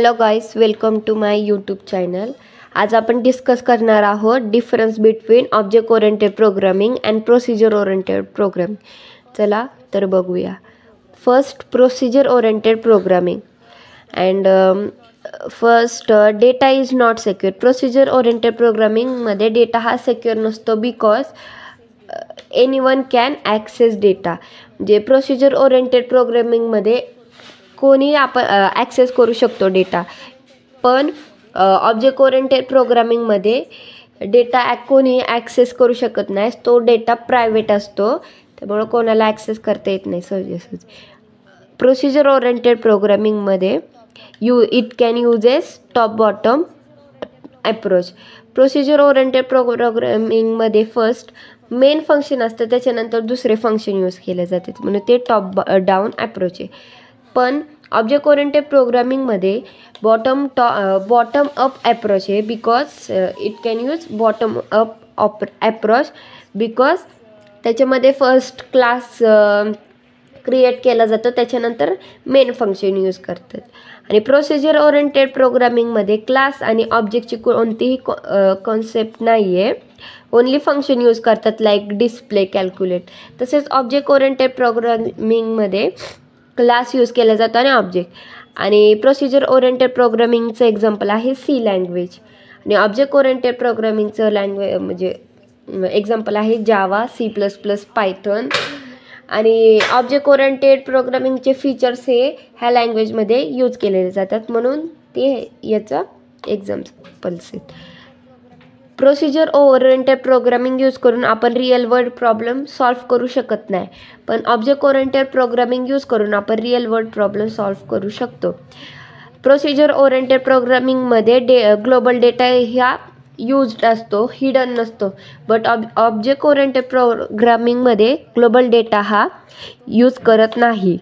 Hello guys, welcome to my YouTube channel. आज आपण discuss करणार आहोत difference between object oriented programming and procedure oriented programming. चला तर बघूया. First, procedure oriented programming. And first, data is not secure. Procedure oriented प्रोग्रामिंगमध्ये data हा secure नसतो because anyone can access data. म्हणजे प्रोसिजर ओरिएंटेड प्रोग्रामिंगमध्ये कोणी आपण ॲक्सेस करू शकतो डेटा, पण ऑब्जेक्ट ओरिएंटेड प्रोग्रामिंगमध्ये डेटा कोणी ॲक्सेस करू शकत नाही. तो डेटा प्रायव्हेट असतो, त्यामुळं कोणाला ॲक्सेस करता येत नाही सहजासहजी. प्रोसिजर ओरिएंटेड प्रोग्रामिंगमध्ये it can uses top bottom approach. Procedure oriented प्रोग्रामिंगमध्ये फर्स्ट मेन फंक्शन असतं, त्याच्यानंतर दुसरे फंक्शन यूज केले जाते, म्हणून ते टॉप डाऊन अप्रोच आहे. पण ऑब्जेक्ट ओरिएंटेड प्रोग्रामिंगमध्ये बॉटम अप अप्रोच आहे because it can use bottom up approach because त्याच्यामध्ये फर्स्ट क्लास क्रिएट केला जातो, त्याच्यानंतर मेन फंक्शन यूज करतात. आणि प्रोसिजर ओरिएंटेड प्रोग्रामिंगमध्ये क्लास आणि ऑब्जेक्टची कोणतीही कॉन्सेप्ट नाही आहे, ओनली फंक्शन यूज करतात लाईक डिस्प्ले, कॅल्क्युलेट. तसेच ऑब्जेक्ट ओरिएंटेड प्रोग्रामिंगमध्ये क्लास यूज केला जातो आणि ऑब्जेक्ट. आणि प्रोसिजर ओरिएंटेड प्रोग्रामिंगचं एक्झाम्पल आहे सी लँग्वेज. आणि ऑब्जेक्ट ओरिएंटेड प्रोग्रामिंगचं लँग्वेज म्हणजे एक्झाम्पल आहे जावा, C++, पायथन. आणि ऑब्जेक्ट ओरिएंटेड प्रोग्रामिंगचे फीचर्स हे ह्या लँग्वेजमध्ये यूज केलेले जातात, म्हणून ते याचा एक्झाम्पल्स आहेत. प्रोसिजर ओरिएंटेड प्रोग्रामिंग यूज करून आपण रिअल वर्ल्ड प्रॉब्लेम सॉल्व्ह करू शकत नाही, पण ऑब्जेक्ट ओरिएंटेड प्रोग्रामिंग यूज करून आपण रिअल वर्ल्ड प्रॉब्लेम सॉल्व्ह करू शकतो. प्रोसिजर ओरिएंटेड प्रोग्रामिंगमध्ये ग्लोबल डेटा ह्या यूज्ड असतो, हिडन नसतो. बट ऑब्जेक्ट ओरिएंटेड प्रोग्रामिंगमध्ये ग्लोबल डेटा हा यूज करत नाही.